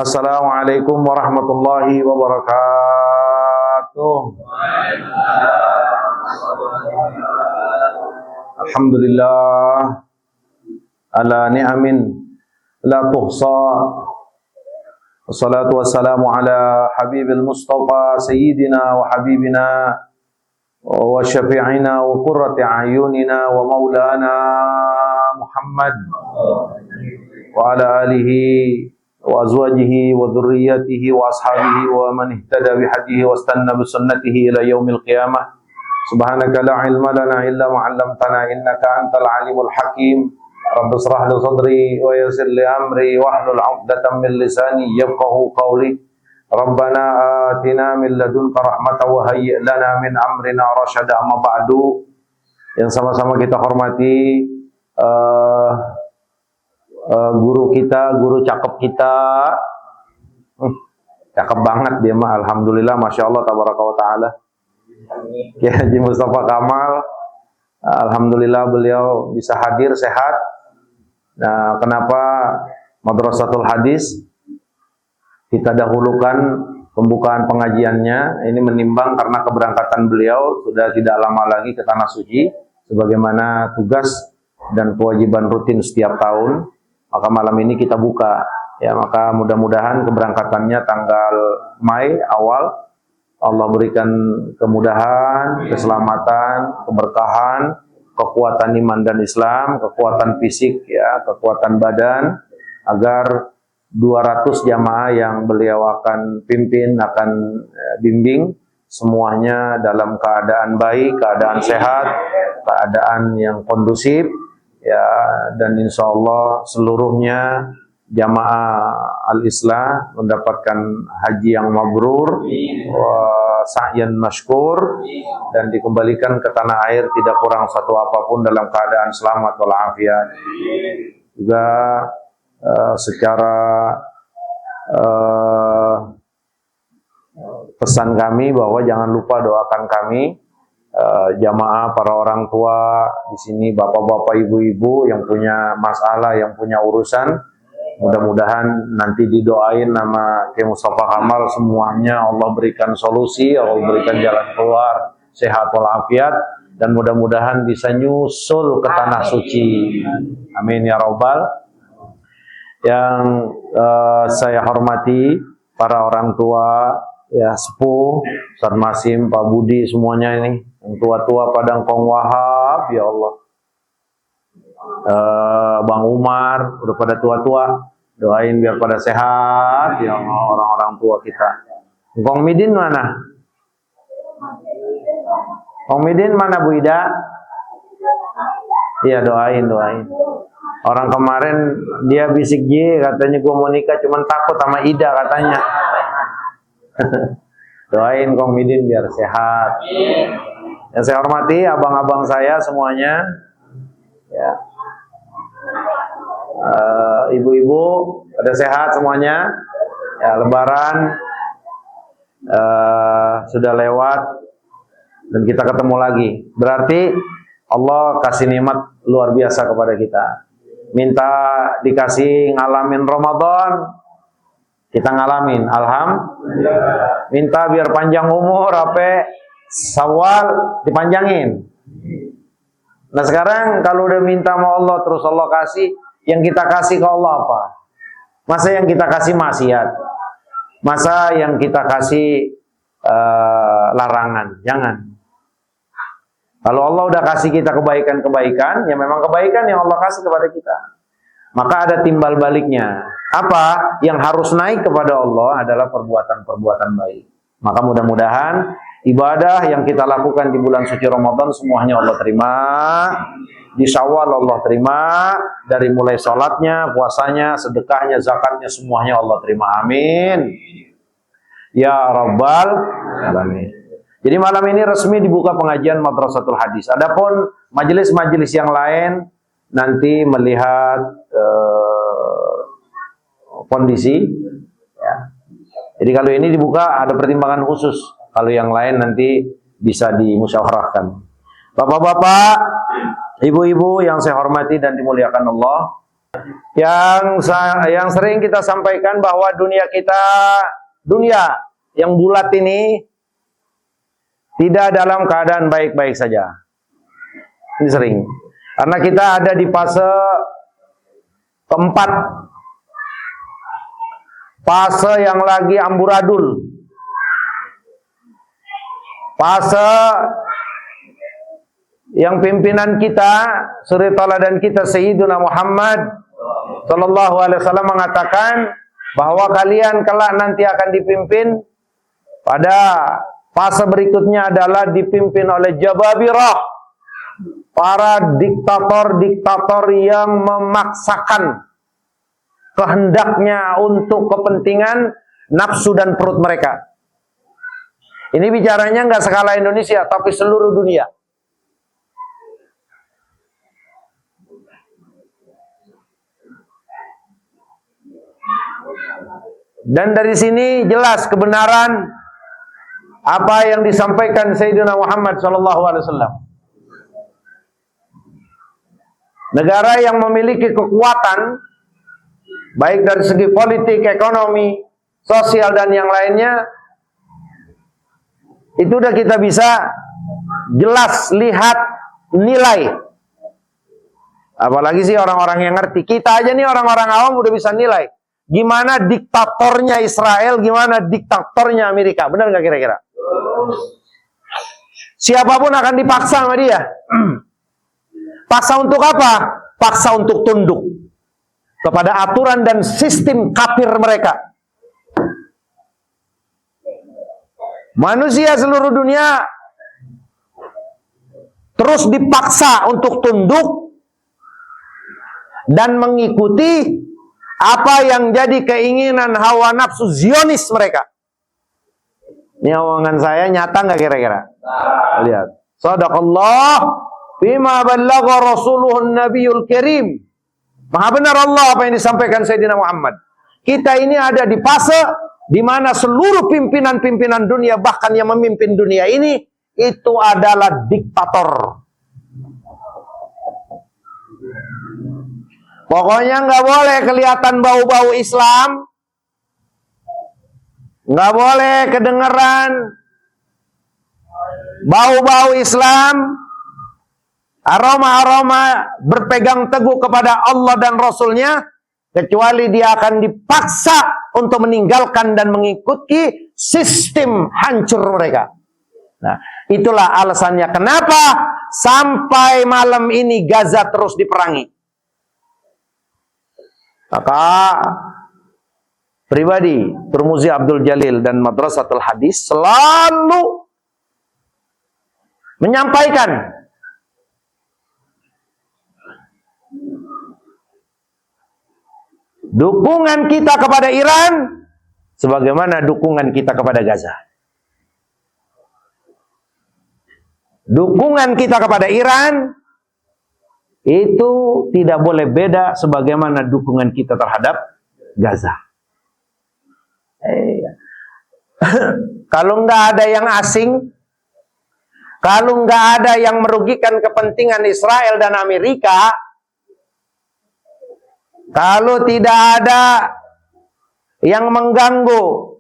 Assalamualaikum warahmatullahi wabarakatuh. Alhamdulillah ala ni'amin la tuhsa. Wassalatu wassalamu ala habibil mustafa sayyidina wa habibina wa syafi'ina wa qurrati a'yunina wa maulana Muhammad wa ala alihi wa azwajihi wa dhurriyyatihi wa ashabihi wa man ihtada bihadihi wa istanna bi sunnatihi ila yaumil qiyamah. Subhanaka la ilma lana illa ma 'allamtana innaka antal alimul hakim. Rabbi shrah li sadri wa yassir li amri wahlul 'uqdatam min lisani yafqahu qawli. Rabbana atina min ladunka rahmatan wa hayyi' lana min amrina rasyada. Amma ba'du. Yang sama-sama kita hormati guru kita, guru cakep kita. Cakep banget dia mah, alhamdulillah, masya Allah, tabaraka wa ta'ala. Kiai Haji Mustafa Kamal, alhamdulillah beliau bisa hadir sehat. Nah, kenapa Madrasatul Hadis kita dahulukan pembukaan pengajiannya? Ini menimbang karena keberangkatan beliau sudah tidak lama lagi ke Tanah Suci, sebagaimana tugas dan kewajiban rutin setiap tahun. Maka malam ini kita buka, ya, maka mudah-mudahan keberangkatannya tanggal Mei awal. Allah berikan kemudahan, keselamatan, keberkahan, kekuatan iman dan Islam, kekuatan fisik, ya, kekuatan badan, agar 200 jamaah yang beliau akan pimpin, akan bimbing, semuanya dalam keadaan baik, keadaan sehat, keadaan yang kondusif, ya, dan insya Allah seluruhnya jamaah al-Islah mendapatkan haji yang mabrur, sa'yan masykur, dan dikembalikan ke tanah air tidak kurang satu apapun dalam keadaan selamat walafiat. Juga secara pesan kami bahwa jangan lupa doakan kami, jamaah, para orang tua di sini, bapak-bapak, ibu-ibu yang punya masalah, yang punya urusan. Mudah-mudahan nanti didoain nama Kiai Mustafa Kamal, semuanya Allah berikan solusi, Allah berikan jalan keluar, sehat walafiat, dan mudah-mudahan bisa nyusul ke Tanah Suci. Amin ya rabbal. Yang saya hormati para orang tua, ya, sepuh, Ustaz Masim, Pak Budi, semuanya ini, yang tua-tua Padang Kong Wahab, ya Allah. Bang Umar, udah pada tua-tua, doain biar pada sehat, ya Allah, orang-orang tua kita. Kong Midin mana? Kong Midin mana, Bu Ida? Iya, doain. Orang kemarin dia bisik katanya gua mau nikah, cuman takut sama Ida katanya. Doain Kong Midin biar sehat. Yang saya hormati abang-abang saya semuanya, ya, ibu-ibu pada sehat semuanya, ya, Lebaran sudah lewat dan kita ketemu lagi, berarti Allah kasih nikmat luar biasa kepada kita. Minta dikasih ngalamin Ramadan, kita ngalamin, alhamdulillah. Minta biar panjang umur, apa Syawal dipanjangin. Nah sekarang kalau udah minta sama Allah terus Allah kasih, yang kita kasih ke Allah apa? Masa yang kita kasih maksiat? Masa yang kita kasih larangan? Jangan. Kalau Allah udah kasih kita kebaikan-kebaikan, ya memang kebaikan yang Allah kasih kepada kita. Maka ada timbal baliknya. Apa? Yang harus naik kepada Allah adalah perbuatan-perbuatan baik. Maka mudah-mudahan ibadah yang kita lakukan di bulan suci Ramadan semuanya Allah terima. Di Syawal Allah terima. Dari mulai sholatnya, puasanya, sedekahnya, zakatnya, semuanya Allah terima. Amin. Ya Rabbal Alamin. Jadi malam ini resmi dibuka pengajian Madrasatul Hadis. Adapun majelis-majelis yang lain nanti melihat kondisi, ya. Jadi kalau ini dibuka ada pertimbangan khusus. Kalau yang lain nanti bisa dimusyawarahkan. Bapak-bapak, ibu-ibu yang saya hormati dan dimuliakan Allah, Yang sering kita sampaikan bahwa dunia yang bulat ini tidak dalam keadaan baik-baik saja. Ini sering. Karena kita ada di fase keempat. Fase yang lagi amburadul. Fase yang pimpinan kita, suri tauladan kita Sayyiduna Muhammad sallallahu alaihi wasallam mengatakan bahwa kalian kelak nanti akan dipimpin pada fase berikutnya adalah dipimpin oleh jababirah, para diktator-diktator yang memaksakan kehendaknya untuk kepentingan nafsu dan perut mereka. Ini bicaranya nggak skala Indonesia, tapi seluruh dunia. Dan dari sini jelas kebenaran apa yang disampaikan Sayyidina Muhammad SAW. Negara yang memiliki kekuatan, baik dari segi politik, ekonomi, sosial, dan yang lainnya, itu udah kita bisa jelas lihat nilai. Apalagi sih orang-orang yang ngerti. Kita aja nih orang-orang awam udah bisa nilai. Gimana diktatornya Israel, gimana diktatornya Amerika. Benar nggak kira-kira? Siapapun akan dipaksa sama dia. Paksa untuk apa? Paksa untuk tunduk kepada aturan dan sistem kafir mereka. Manusia seluruh dunia terus dipaksa untuk tunduk dan mengikuti apa yang jadi keinginan hawa nafsu Zionis mereka. Ini omongan saya nyata nggak kira-kira? Lihat. Sadaqallah bima ballagha rasuluhun nabiyul karim. Maha benar Allah apa yang disampaikan Sayyidina Muhammad. Kita ini ada di fase di mana seluruh pimpinan-pimpinan dunia, bahkan yang memimpin dunia ini, itu adalah diktator. Pokoknya nggak boleh kelihatan bau-bau Islam, nggak boleh kedengeran bau-bau Islam, aroma-aroma berpegang teguh kepada Allah dan Rasulnya, kecuali dia akan dipaksa untuk meninggalkan dan mengikuti sistem hancur mereka. Nah, itulah alasannya kenapa sampai malam ini Gaza terus diperangi. Maka pribadi Turmuzi Abdul Jalil dan Madrasatul Hadis selalu menyampaikan dukungan kita kepada Iran sebagaimana dukungan kita kepada Gaza. Dukungan kita kepada Iran itu tidak boleh beda sebagaimana dukungan kita terhadap Gaza. Kalau nggak ada yang asing, kalau nggak ada yang merugikan kepentingan Israel dan Amerika, kalau tidak ada yang mengganggu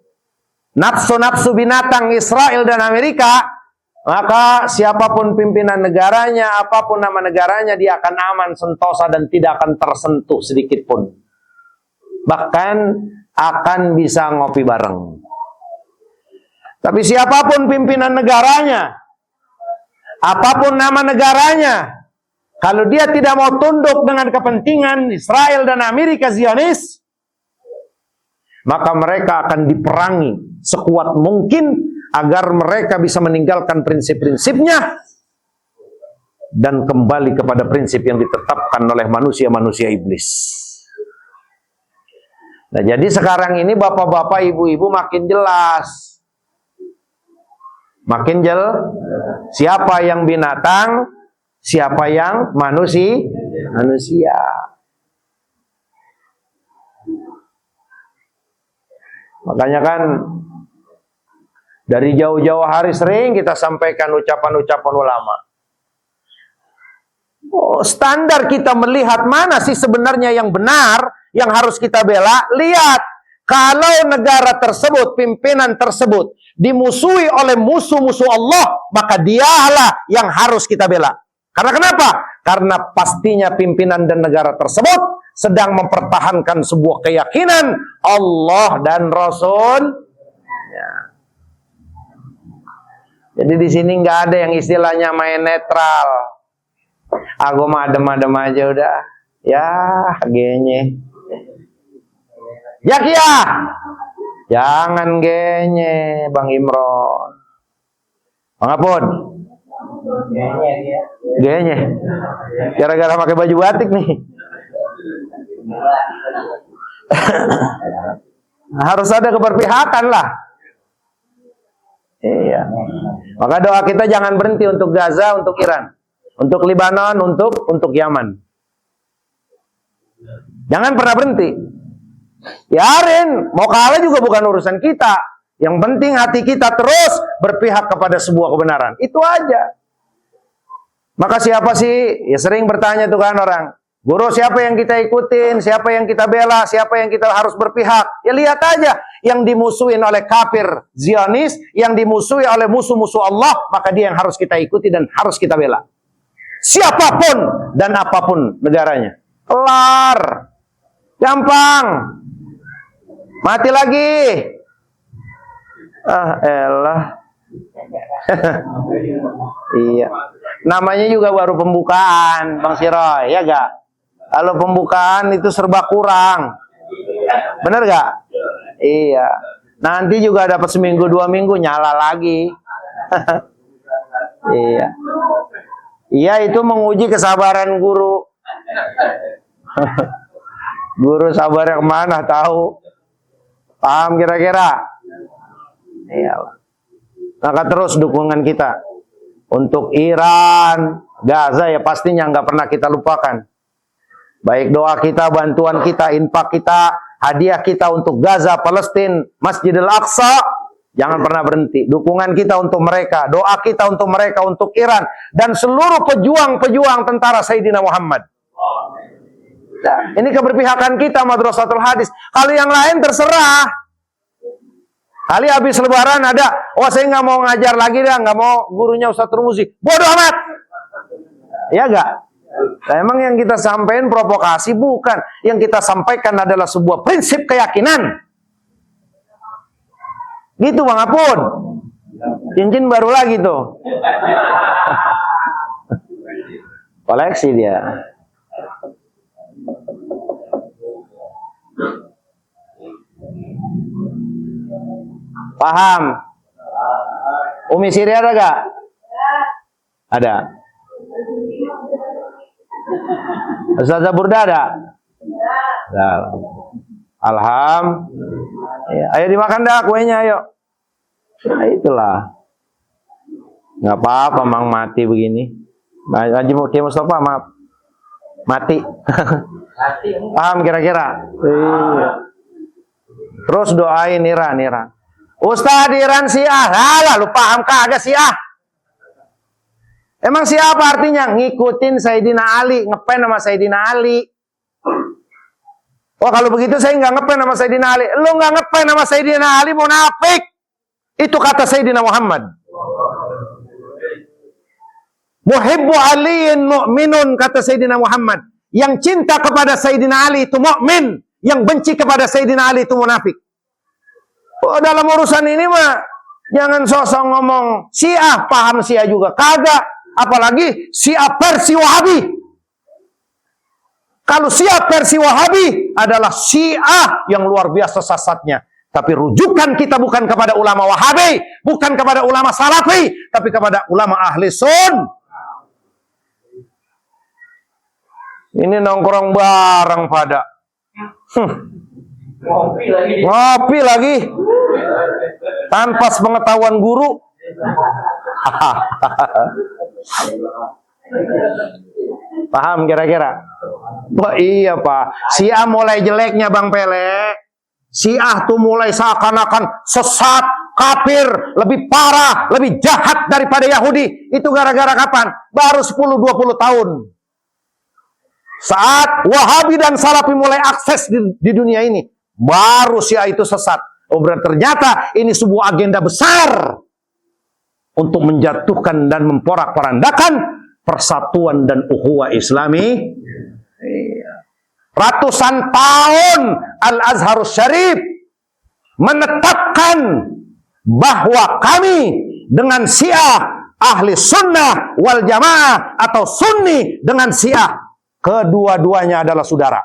nafsu-nafsu binatang Israel dan Amerika, maka siapapun pimpinan negaranya, apapun nama negaranya, dia akan aman, sentosa, dan tidak akan tersentuh sedikit pun. Bahkan akan bisa ngopi bareng. Tapi siapapun pimpinan negaranya, apapun nama negaranya, kalau dia tidak mau tunduk dengan kepentingan Israel dan Amerika Zionis, maka mereka akan diperangi sekuat mungkin agar mereka bisa meninggalkan prinsip-prinsipnya dan kembali kepada prinsip yang ditetapkan oleh manusia-manusia iblis. Nah, jadi sekarang ini bapak-bapak, ibu-ibu makin jelas. Makin jelas siapa yang binatang, siapa yang manusia. Makanya kan dari jauh-jauh hari sering kita sampaikan ucapan-ucapan ulama. Oh, standar kita melihat mana sih sebenarnya yang benar, yang harus kita bela. Lihat, kalau negara tersebut, pimpinan tersebut dimusuhi oleh musuh-musuh Allah, maka dialah yang harus kita bela. Karena kenapa? Karena pastinya pimpinan dan negara tersebut sedang mempertahankan sebuah keyakinan Allah dan Rasul. Ya. Jadi di sini nggak ada yang istilahnya main netral. Aku mah adem-adem aja udah. Ya, genye. Ya Kia. Jangan genye, Bang Imron. Bang Apun. Genye. Gara-gara pakai baju batik nih. Harus ada keberpihakan lah. Iya. Maka doa kita jangan berhenti untuk Gaza, untuk Iran, untuk Lebanon, untuk Yaman. Jangan pernah berhenti. Biarin, mau kalah juga bukan urusan kita. Yang penting hati kita terus berpihak kepada sebuah kebenaran. Itu aja. Maka siapa sih? Ya sering bertanya tuh kan orang. Guru siapa yang kita ikutin? Siapa yang kita bela? Siapa yang kita harus berpihak? Ya lihat aja. Yang dimusuhin oleh kafir Zionis, yang dimusuhi oleh musuh-musuh Allah, maka dia yang harus kita ikuti dan harus kita bela. Siapapun dan apapun negaranya. Kelar. Gampang. Mati lagi. Ah elah. Iya. Namanya juga baru pembukaan, Bang Siroy, ya gak? Kalau pembukaan itu serba kurang. Bener gak? Iya. Nanti juga dapat seminggu 2 minggu nyala lagi. Iya. Iya, itu menguji kesabaran guru. Guru sabarnya kemana tahu? Paham kira-kira? Iya. Maka terus dukungan kita untuk Iran, Gaza ya pastinya nggak pernah kita lupakan. Baik doa kita, bantuan kita, infak kita, hadiah kita untuk Gaza, Palestina, Masjidil Aqsa, jangan pernah berhenti. Dukungan kita untuk mereka, doa kita untuk mereka, untuk Iran, dan seluruh pejuang-pejuang tentara Sayyidina Muhammad. Nah, ini keberpihakan kita Madrasatul Hadis. Kalau yang lain terserah. Kali habis lebaran ada, oh saya nggak mau ngajar lagi dah, nggak mau gurunya Ustaz Turmuzi. Bodoh amat. Ya nggak? Nah, emang yang kita sampaikan provokasi bukan. Yang kita sampaikan adalah sebuah prinsip keyakinan. Gitu Bang Apun. Cincin baru lagi tuh. Koleksi dia. Paham? Umi Siri ada gak? Ada. Ustazah Burda ada? Ada. Alham. Ya, ayo dimakan dah kuenya, ayo. Nah, itulah. Nggak apa-apa, Mang mati begini. Haji Mustafa maaf. Mati. Paham kira-kira? Iya. Terus doain Iran. Ustaz Iran Syiah. Alah, lu paham kagak Syiah? Emang Syiah apa artinya? Ngikutin Sayyidina Ali, ngefans sama Sayyidina Ali. Oh, kalau begitu saya nggak ngefans sama Sayyidina Ali. Lu nggak ngefans sama Sayyidina Ali, munafik. Itu kata Sayyidina Muhammad. Muhibbu aliyin mu'minun, kata Sayyidina Muhammad. Yang cinta kepada Sayyidina Ali itu mukmin, yang benci kepada Sayyidina Ali itu munafik. Oh, dalam urusan ini mah jangan sosok ngomong Syiah, paham Syiah juga kagak, apalagi Syiah versi Wahabi. Kalau Syiah versi Wahabi adalah Syiah yang luar biasa sesatnya. Tapi rujukan kita bukan kepada ulama Wahabi, bukan kepada ulama Salafi, tapi kepada ulama Ahli Sun. Ini nongkrong bareng pada. Ngopi lagi. Tanpa sepengetahuan guru. Paham kira-kira? Oh iya Pak. Syiah mulai jeleknya Bang Pele. Syiah tuh mulai seakan-akan sesat, kafir, lebih parah, lebih jahat daripada Yahudi. Itu gara-gara kapan? Baru 10-20 tahun. Saat Wahabi dan Salafi mulai akses di dunia ini, baru Syiah itu sesat. Oh, berarti ternyata ini sebuah agenda besar untuk menjatuhkan dan memporak-porandakan persatuan dan ukhuwah Islami. Ratusan tahun Al-Azharus Syarif menetapkan bahwa kami dengan Syiah ahli sunnah wal jamaah atau sunni dengan Syiah, kedua-duanya adalah saudara.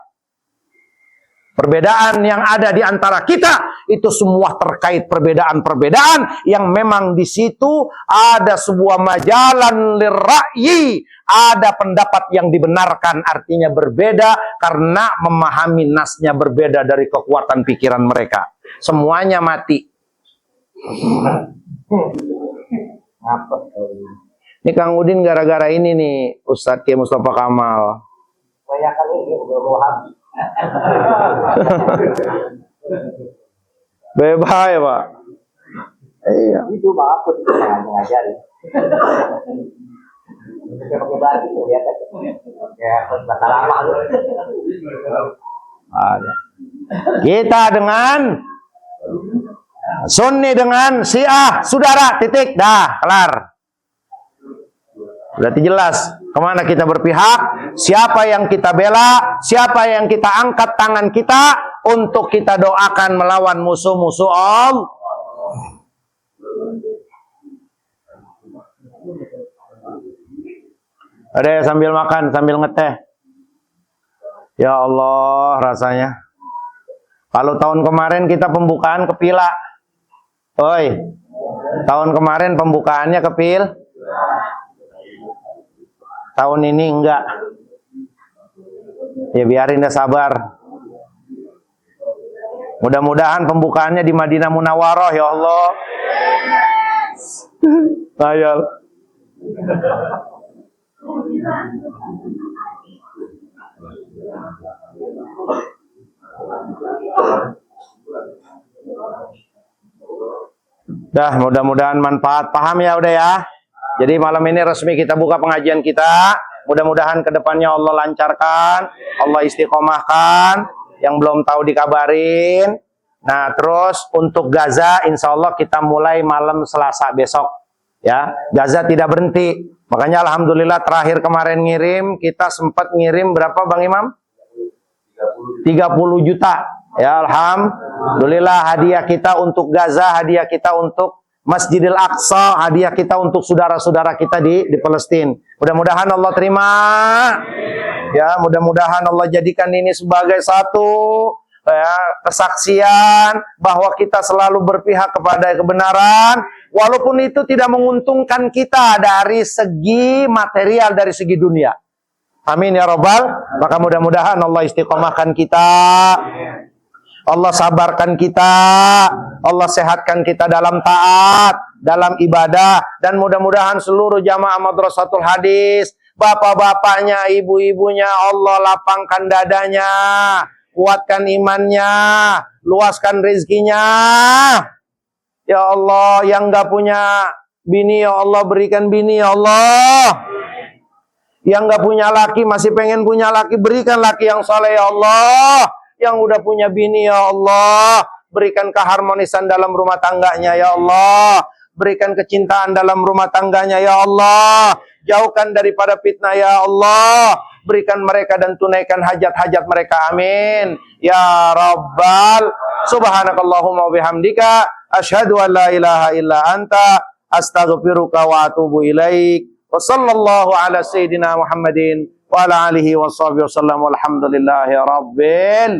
Perbedaan yang ada di antara kita itu semua terkait perbedaan-perbedaan yang memang di situ ada sebuah majalan lirra'yi, ada pendapat yang dibenarkan, artinya berbeda karena memahami nasnya berbeda dari kekuatan pikiran mereka. Semuanya mati. Ini Kang Udin gara-gara ini nih Ustadz Kiai Mustafa Kamal. Banyak kali ini udah Wahabi. Bebas ya Pak. Iya. Itu Pak aku ngajari. Kita pakai baju ya kan. Ya bahasa lama lu. Ada. Kita dengan Sunni dengan Syiah, saudara, titik, dah, kelar. Berarti jelas kemana kita berpihak, siapa yang kita bela, siapa yang kita angkat tangan kita untuk kita doakan melawan musuh-musuh Allah. Ada ya sambil makan, sambil ngeteh. Ya Allah rasanya. Kalau tahun kemarin kita pembukaan kepila. Oi, tahun kemarin pembukaannya kepil. Tahun ini enggak. Ya biarin dah, sabar. Mudah-mudahan pembukaannya di Madinah Munawwarah ya Allah. Ayal. Dah, mudah-mudahan manfaat. Paham ya udah ya. Jadi malam ini resmi kita buka pengajian kita. Mudah-mudahan kedepannya Allah lancarkan, Allah istiqomahkan. Yang belum tahu dikabarin. Nah terus untuk Gaza insya Allah kita mulai malam Selasa besok. Ya, Gaza tidak berhenti. Makanya alhamdulillah terakhir kemarin ngirim, kita sempat ngirim berapa Bang Imam? 30 juta. Ya alhamdulillah, hadiah kita untuk Gaza, hadiah kita untuk Masjidil Aqsa, hadiah kita untuk saudara-saudara kita di Palestina. Mudah-mudahan Allah terima. Ya, mudah-mudahan Allah jadikan ini sebagai satu ya, kesaksian bahwa kita selalu berpihak kepada kebenaran, walaupun itu tidak menguntungkan kita dari segi material, dari segi dunia. Amin ya Rabbal. Maka mudah-mudahan Allah istiqomahkan kita. Allah sabarkan kita, Allah sehatkan kita dalam taat, dalam ibadah, dan mudah-mudahan seluruh jamaah Madrasatul Hadis, bapak-bapaknya, ibu-ibunya, Allah lapangkan dadanya, kuatkan imannya, luaskan rezekinya. Ya Allah, yang gak punya bini, ya Allah berikan bini, ya Allah. Yang gak punya laki, masih pengen punya laki, berikan laki yang saleh, ya Allah. Yang udah punya bini, ya Allah, berikan keharmonisan dalam rumah tangganya, ya Allah. Berikan kecintaan dalam rumah tangganya, ya Allah. Jauhkan daripada fitnah, ya Allah. Berikan mereka dan tunaikan hajat-hajat mereka, amin ya Rabbal. Subhanakallahumma wabihamdika, asyhadu an la ilaha illa anta, astaghfiruka wa atubu ilaik. Wa sallallahu ala sayyidina Muhammadin wa ala alihi wa sahbihi wasallam, walhamdulillahi rabbil